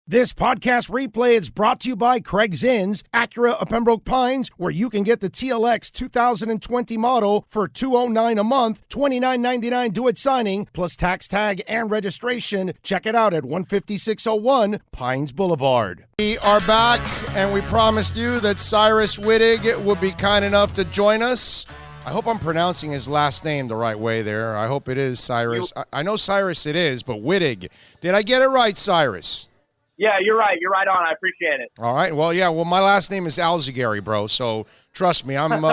This podcast replay is brought to you by Craig's Inns, Acura of Pembroke Pines, where you can get the TLX 2020 model for $209 a month, $29.99 due at signing, plus tax tag and registration. Check it out at 15601 Pines Boulevard. We are back, and we promised you that Cyrus Wittig would be kind enough to join us. I hope I'm pronouncing his last name the right way there. I hope it is Cyrus. I know Cyrus it is, but Wittig. Did I get it right, Cyrus? Yeah, you're right. You're right on. I appreciate it. All right. Well, yeah. Well, my last name is Alzagari, bro. So trust me, I'm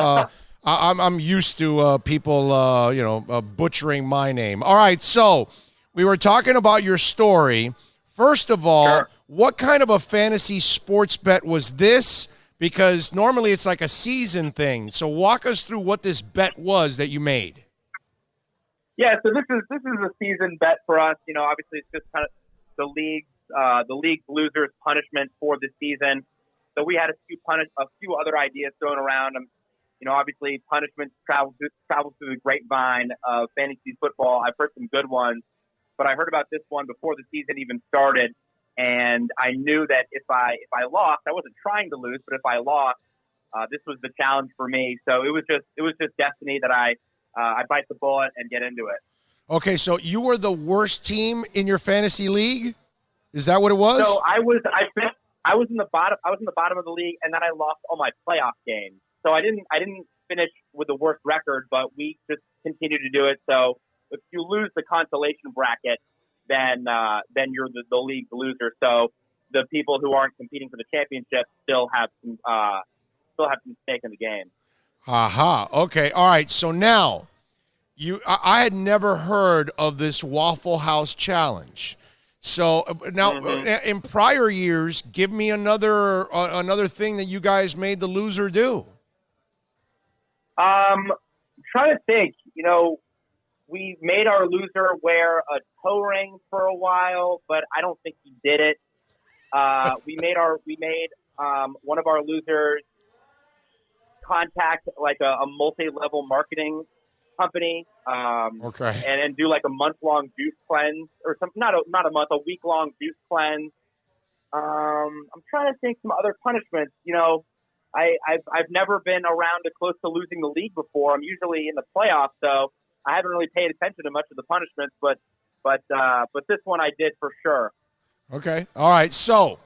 I'm used to people butchering my name. All right. So we were talking about your story. First of all, Sure. What kind of a fantasy sports bet was this? Because normally it's like a season thing. So walk us through what this bet was that you made. Yeah. So this is a season bet for us. You know, obviously it's just kind of the league losers punishment for the season. So we had a few other ideas thrown around. Obviously punishments travel through the grapevine of fantasy football. I've heard some good ones, but I heard about this one before the season even started, and I knew that if I lost, I wasn't trying to lose, but if I lost, this was the challenge for me. So it was just destiny that I bite the bullet and get into it. Okay, so you were the worst team in your fantasy league? Is that what it was? So I was in the bottom of the league, and then I lost all my playoff games. So I didn't finish with the worst record, but we just continued to do it. So if you lose the consolation bracket, then you're the league loser. So the people who aren't competing for the championship still have some stake in the game. Aha. Okay. All right. So now I had never heard of this Waffle House challenge. So now, in prior years, give me another thing that you guys made the loser do. I'm trying to think. We made our loser wear a toe ring for a while, but I don't think he did it. We made one of our losers contact like a multi-level marketing company, okay, and do like a month-long juice cleanse or something. Not a month, a week-long juice cleanse. I'm trying to think some other punishments. I've never been around close to losing the league before. I'm usually in the playoffs, so I haven't really paid attention to much of the punishments. But this one I did for sure. Okay, all right. So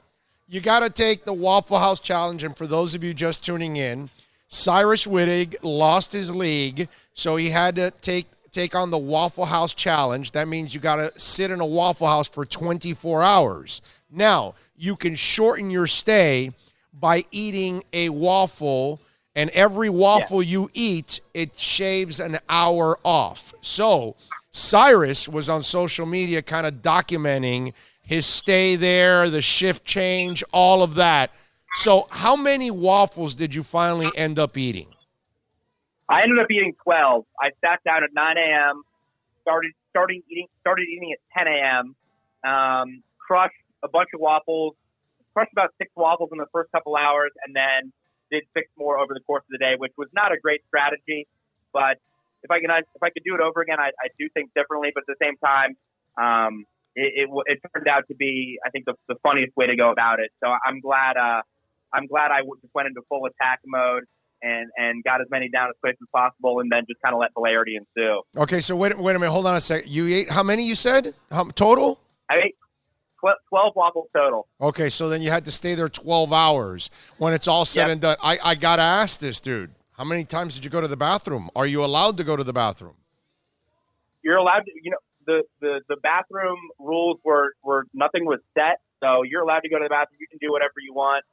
you got to take the Waffle House challenge, and for those of you just tuning in, Cyrus Wittig lost his league, so he had to take on the Waffle House challenge. That means you got to sit in a Waffle House for 24 hours. Now, you can shorten your stay by eating a waffle, and every waffle you eat, it shaves an hour off. So Cyrus was on social media kind of documenting his stay there, the shift change, all of that. So how many waffles did you finally end up eating? I ended up eating 12. I sat down at 9 a.m., started eating at 10 a.m., crushed a bunch of waffles, crushed about 6 waffles in the first couple hours, and then did 6 more over the course of the day, which was not a great strategy. But if I could do it over again, I do think differently. But at the same time, it turned out to be, I think, the funniest way to go about it. So I'm glad I just went into full attack mode and got as many down as quick as possible, and then just kind of let hilarity ensue. Okay, so wait a minute. Hold on a second. You ate how many, you said? Total? I ate 12 waffles total. Okay, so then you had to stay there 12 hours. When it's all said and done, I got to ask this, dude. How many times did you go to the bathroom? Are you allowed to go to the bathroom? You're allowed to, the bathroom rules were nothing was set, so you're allowed to go to the bathroom. You can do whatever you want.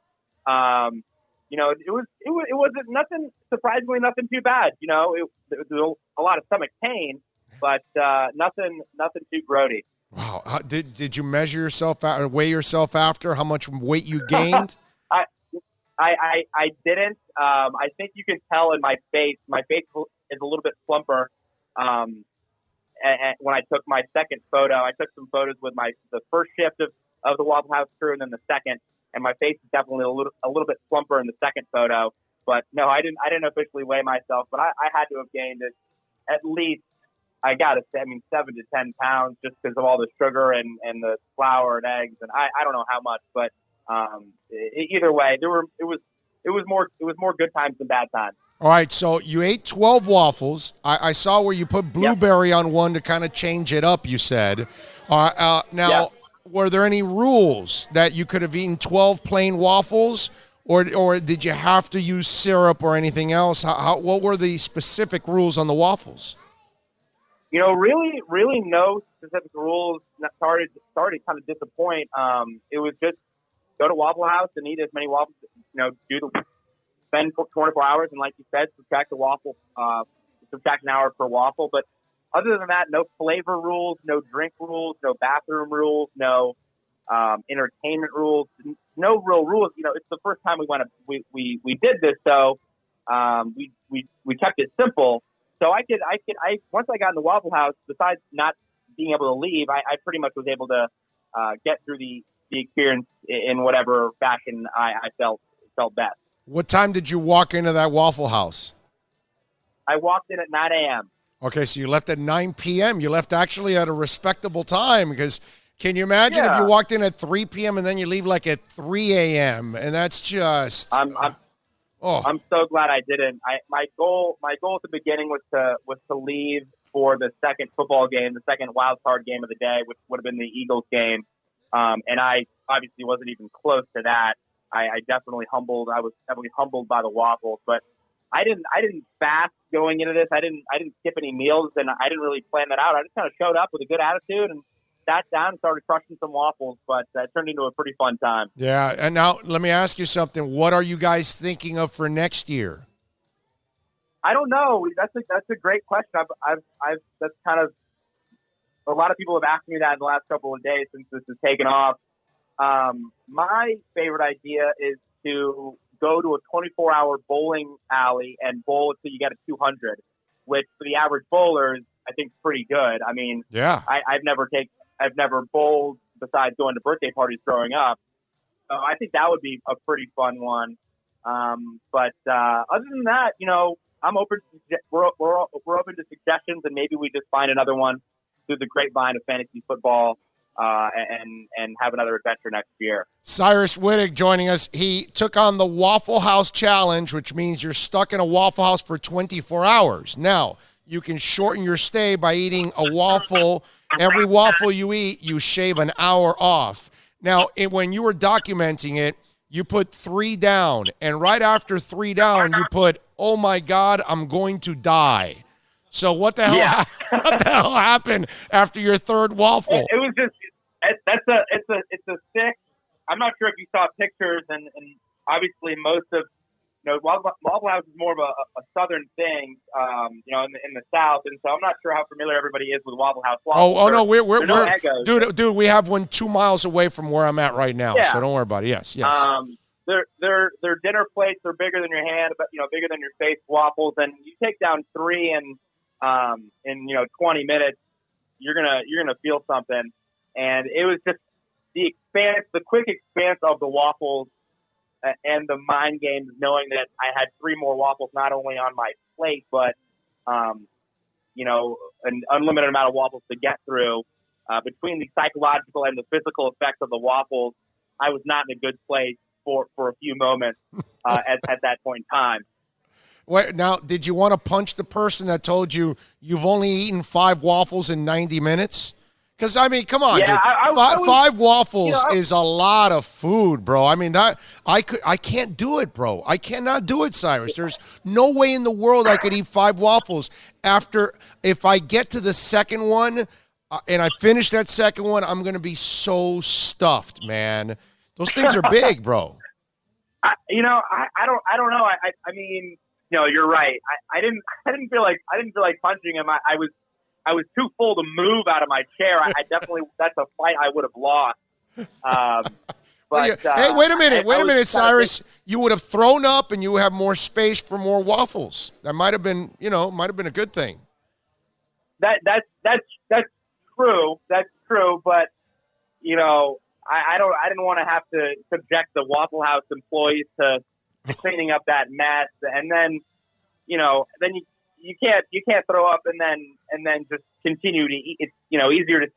It wasn't nothing, surprisingly nothing too bad. There was a lot of stomach pain, but nothing too grody. Wow. Did you measure yourself out or weigh yourself after how much weight you gained? I didn't. I think you can tell in my face. My face is a little bit plumper. And when I took my second photo, I took some photos with the first shift of the Waffle House crew, and then the second. And my face is definitely a little bit plumper in the second photo. But no, I didn't officially weigh myself, but I had to have gained at least I gotta say, 7 to 10 pounds just because of all the sugar and the flour and eggs, and I don't know how much, but either way, it was more good times than bad times. All right, so you ate 12 waffles. I saw where you put blueberry on one to kind of change it up, you said. Now, were there any rules that you could have eaten 12 plain waffles, or did you have to use syrup or anything else? What were the specific rules on the waffles? Really no specific rules. Started to kind of disappoint. It was just go to Waffle House and eat as many waffles, spend 24 hours, and like you said, subtract an hour per waffle. But other than that, no flavor rules, no drink rules, no bathroom rules, no entertainment rules, no real rules. It's the first time we did this, so we kept it simple. So I once I got in the Waffle House, besides not being able to leave, I pretty much was able to get through the experience in whatever fashion I felt best. What time did you walk into that Waffle House? I walked in at 9 a.m. Okay, so you left at 9 p.m. You left actually at a respectable time, because can you imagine if you walked in at 3 p.m. and then you leave like at 3 a.m. and that's just... I'm so glad I didn't. My goal at the beginning was to leave for the second football game, the second wild card game of the day, which would have been the Eagles game. And I obviously wasn't even close to that. I was definitely humbled by the waffles, but I didn't fast going into this. I didn't skip any meals, and I didn't really plan that out. I just kind of showed up with a good attitude and sat down and started crushing some waffles, but that turned into a pretty fun time. Yeah, and now let me ask you something. What are you guys thinking of for next year? I don't know. That's a great question. That's kind of, a lot of people have asked me that in the last couple of days since this has taken off. My favorite idea is to go to a 24-hour bowling alley and bowl until you get a 200, which for the average bowler is, I think, pretty good. Yeah. I've never bowled besides going to birthday parties growing up. So I think that would be a pretty fun one. But other than that, I'm open. We're open to suggestions, and maybe we just find another one through the grapevine of fantasy football, and have another adventure next year. Cyrus Wittig joining us. He took on the Waffle House Challenge, which means you're stuck in a Waffle House for 24 hours. Now, you can shorten your stay by eating a waffle. Every waffle you eat, you shave an hour off. Now, when you were documenting it, you put 3 down, and right after 3 down, you put, "Oh my God, I'm going to die." So what the hell happened after your third waffle? It was just it's a sick. I'm not sure if you saw pictures, and obviously most of Waffle House is more of a southern thing, in the South, and so I'm not sure how familiar everybody is with Waffle House. No, we're dude, we have one 2 miles away from where I'm at right now, so don't worry about it. Yes. Their dinner plates are bigger than your hand, but bigger than your face waffles, and you take down 3 in 20 minutes, you're gonna feel something. And it was just the quick expanse of the waffles, and the mind games, knowing that I had 3 more waffles not only on my plate, but an unlimited amount of waffles to get through. Between the psychological and the physical effects of the waffles, I was not in a good place for a few moments at that point in time. Wait, now, did you want to punch the person that told you you've only eaten 5 waffles in 90 minutes? Because, come on, dude. Five waffles is a lot of food, bro. I can't do it, bro. I cannot do it, Cyrus. There's no way in the world I could eat 5 waffles. If I get to the second one and I finish that second one, I'm going to be so stuffed, man. Those things are big, bro. I don't know. You're right. I didn't feel like punching him. I was too full to move out of my chair. I definitely, that's a fight I would have lost. Hey, wait a minute, Cyrus. You would have thrown up and you would have more space for more waffles. That might have been, a good thing. That's true. That's true. But, I didn't want to have to subject the Waffle House employees to cleaning up that mess. And then, you can't throw up and then just continue to eat. It's easier to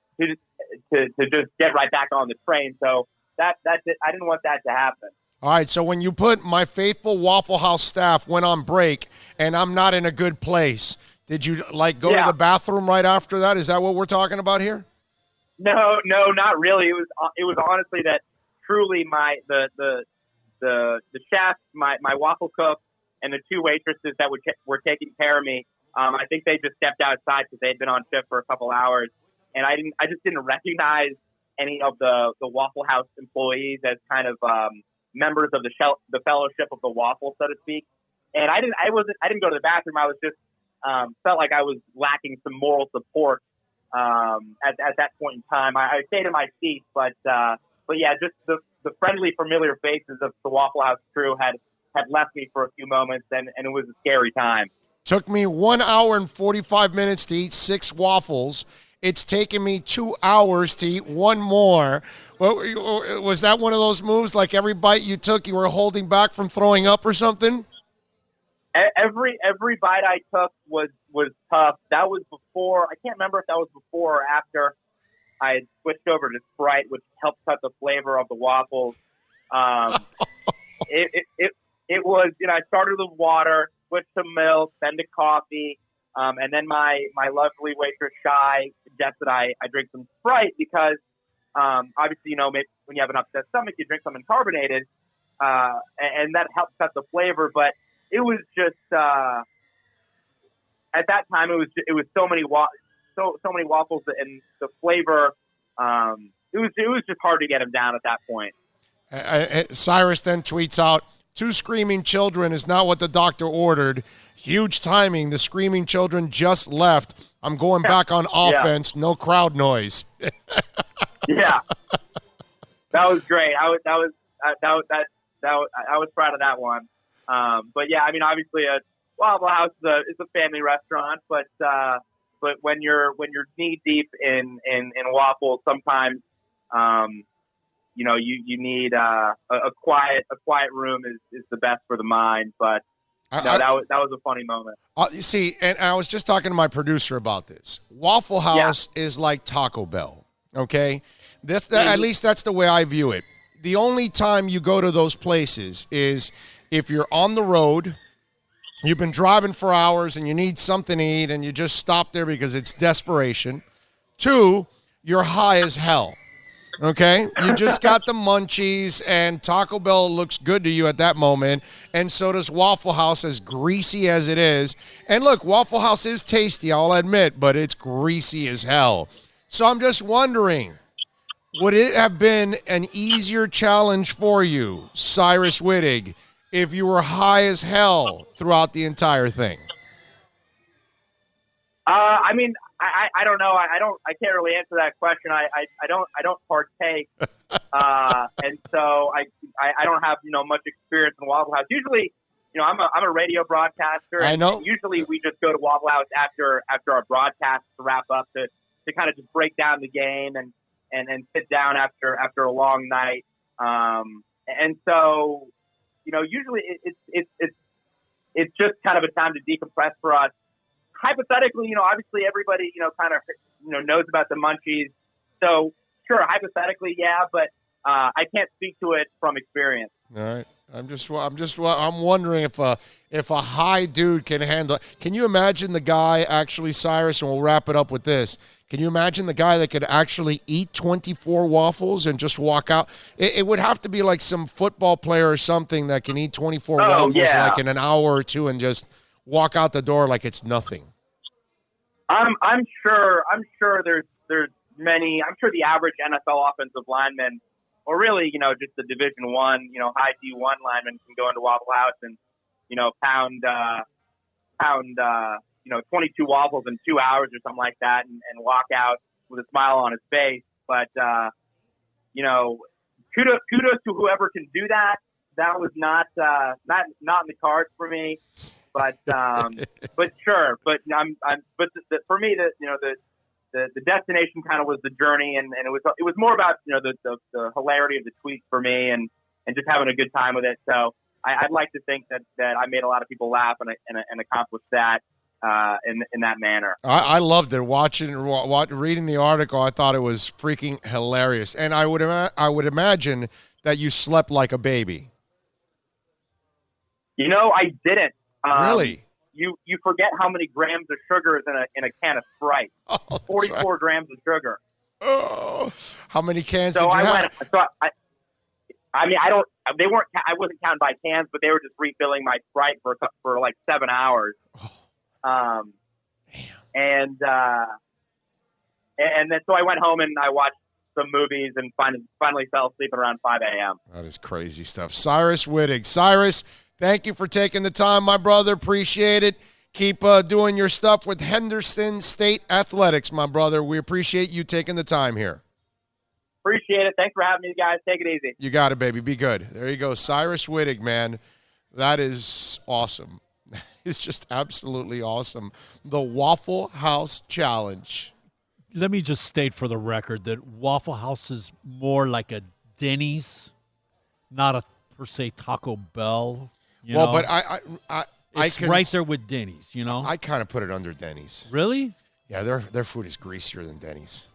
just get right back on the train. So that's it. I didn't want that to happen. All right, so when you put my faithful Waffle House staff went on break and I'm not in a good place, did you go to the bathroom right after that? Is that what we're talking about here? No, not really. It was honestly that truly the chef, my waffle cook, and the two waitresses that were taking care of me. I think they just stepped outside because they'd been on shift for a couple hours, and I just didn't recognize any of the Waffle House employees as kind of members of the fellowship of the waffle, so to speak. And I didn't go to the bathroom. I was just felt like I was lacking some moral support at that point in time. I stayed in my seat, but yeah, just the friendly, familiar faces of the Waffle House crew had left me for a few moments, and it was a scary time. Took me 1 hour and 45 minutes to eat 6 waffles. It's taken me 2 hours to eat one more. Was that one of those moves, like every bite you took, you were holding back from throwing up or something? Every bite I took was tough. That was before. I can't remember if that was before or after I had switched over to Sprite, which helped cut the flavor of the waffles. It was, I started with water, switched to milk, then to coffee, and then my lovely waitress Shy suggested I drink some Sprite because obviously, maybe when you have an upset stomach, you drink something carbonated, and that helps cut the flavor. But it was just at that time it was so many waffles and the flavor. It was just hard to get them down at that point. Cyrus then tweets out, 2 screaming children is not what the doctor ordered. Huge timing. The screaming children just left. I'm going back on offense. Yeah. No crowd noise. Yeah, that was great. I was proud of that one. But yeah, I mean, obviously, Waffle House is a family restaurant, but when you're knee deep in waffles, sometimes you need a quiet room is the best for the mind. But that was a funny moment. You see, and I was just talking to my producer about this. Waffle House is like Taco Bell. Okay, at least that's the way I view it. The only time you go to those places is if you're on the road, you've been driving for hours and you need something to eat and you just stop there because it's desperation. 2, you're high as hell. Okay? You just got the munchies and Taco Bell looks good to you at that moment, and so does Waffle House, as greasy as it is. And look, Waffle House is tasty, I'll admit, but it's greasy as hell. So I'm just wondering, would it have been an easier challenge for you, Cyrus Wittig, if you were high as hell throughout the entire thing? I mean, I don't know. I can't really answer that question. I don't partake, and so I don't have much experience in Waffle House. Usually, I'm a radio broadcaster. I know. And usually, we just go to Waffle House after our broadcast to wrap up to kind of just break down the game and sit down after a long night. And so, usually it's just kind of a time to decompress for us. Hypothetically, obviously everybody, kind of, knows about the munchies. So sure, hypothetically, yeah, but I can't speak to it from experience. All right. I'm wondering if a high dude can handle it. Can you imagine the guy actually, Cyrus, and we'll wrap it up with this. Can you imagine the guy that could actually eat 24 waffles and just walk out? It would have to be like some football player or something that can eat 24 waffles like in an hour or two and just walk out the door like it's nothing. I'm sure there's many. I'm sure the average NFL offensive lineman, or really, just the Division I, high D1 lineman can go into Waffle House and, pound 22 waffles in 2 hours or something like that, and walk out with a smile on his face. But kudos to whoever can do that. That was not in the cards for me. But sure. But for me, the destination kind of was the journey, and it was more about the hilarity of the tweets for me, and just having a good time with it. So I'd like to think that I made a lot of people laugh and accomplished that. in that manner. I loved it. Reading the article, I thought it was freaking hilarious. And I would imagine that you slept like a baby. I didn't. Really? You forget how many grams of sugar is in a can of Sprite. 44 grams of sugar. Oh, how many cans did you have? They weren't. I wasn't counting by cans, but they were just refilling my Sprite for like 7 hours. And then so I went home and I watched some movies and finally fell asleep at around 5 a.m. That is crazy stuff. Cyrus Wittig. Cyrus, thank you for taking the time, my brother. Appreciate it. Keep doing your stuff with Henderson State Athletics, my brother. We appreciate you taking the time here. Appreciate it. Thanks for having me, guys. Take it easy. You got it, baby. Be good. There you go. Cyrus Wittig, man. That is awesome. It's just absolutely awesome. The Waffle House Challenge. Let me just state for the record that Waffle House is more like a Denny's, not a per se Taco Bell. But it's right there with Denny's, I kind of put it under Denny's. Really? Yeah, their food is greasier than Denny's.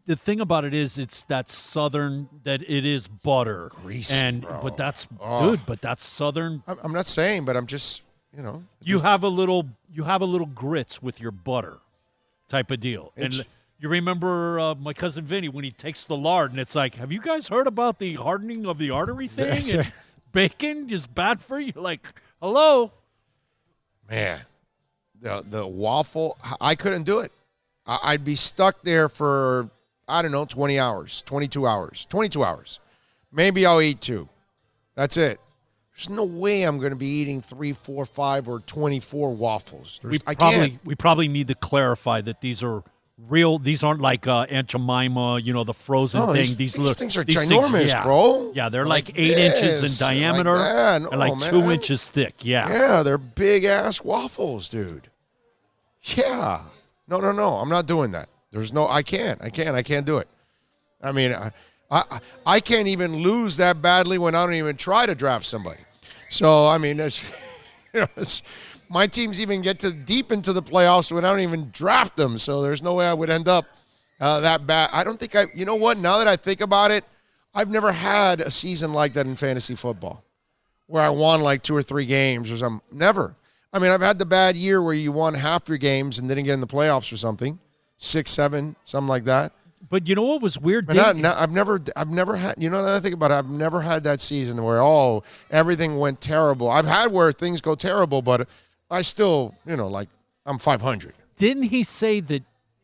The thing about it is, it's that southern, that it is butter. Greasy, bro. But that's southern. I'm not saying, but I'm just, You have a little grits with your butter type of deal. And you remember my cousin Vinny when he takes the lard, and it's like, have you guys heard about the hardening of the artery thing? Yes. And bacon is bad for you? Like, hello? Man, the waffle, I couldn't do it. I'd be stuck there for, 20 hours, 22 hours, 22 hours. Maybe I'll eat 2. That's it. There's no way I'm going to be eating 3, 4, 5, or 24 waffles. I can't. We probably need to clarify that these are real. These aren't like Aunt Jemima, the frozen thing. These things are ginormous, bro. Yeah, they're like 8 inches in diameter and like 2 inches thick. Yeah. Yeah, they're big-ass waffles, dude. Yeah. No. I'm not doing that. I can't do it. I mean, I can't even lose that badly when I don't even try to draft somebody. So, I mean, my teams even get deep into the playoffs when I don't even draft them. So there's no way I would end up that bad. I don't think you know what? Now that I think about it, I've never had a season like that in fantasy football where I won like 2 or 3 games or something. Never. I mean, I've had the bad year where you won half your games and didn't get in the playoffs or something. 6, 7, something like that. But you know what was weird? I've never had, now that I think about it, I've never had that season where, everything went terrible. I've had where things go terrible, but I still, I'm 500. Didn't he say that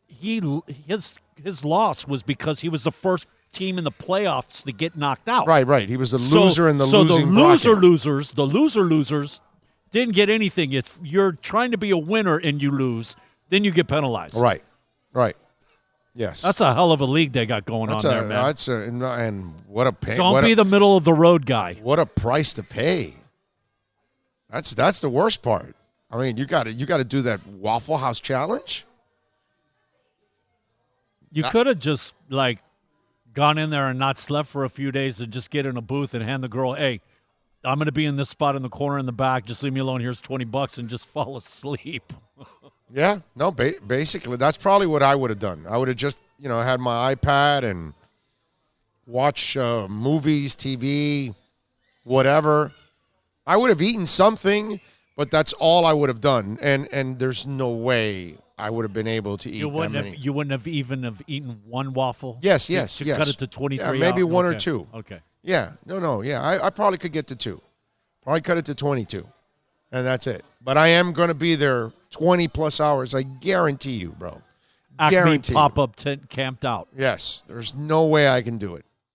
his loss was because he was the first team in the playoffs to get knocked out? Right. He was the loser in the losing bracket. So the loser losers didn't get anything. If you're trying to be a winner and you lose, then you get penalized. Right. Yes. That's a hell of a league they got going on there, man. And what a pain. Don't be the middle of the road guy. What a price to pay. That's the worst part. I mean, you got to do that Waffle House challenge. You could have just gone in there and not slept for a few days and just get in a booth and hand the girl, hey, I'm going to be in this spot in the corner in the back. Just leave me alone. Here's $20 and just fall asleep. Yeah. No, basically, that's probably what I would have done. I would have just, had my iPad and watch movies, TV, whatever. I would have eaten something, but that's all I would have done. And there's no way I would have been able to eat that many. You wouldn't have even eaten one waffle? Yes. Cut it to 23 Yeah, maybe out? one Okay. or 2. Okay. Yeah. No. Yeah, I probably could get to 2. Probably cut it to 22. And that's it. But I am going to be there 20-plus hours. I guarantee you, bro. Acme Guarantee pop-up tent camped out. Yes. There's no way I can do it.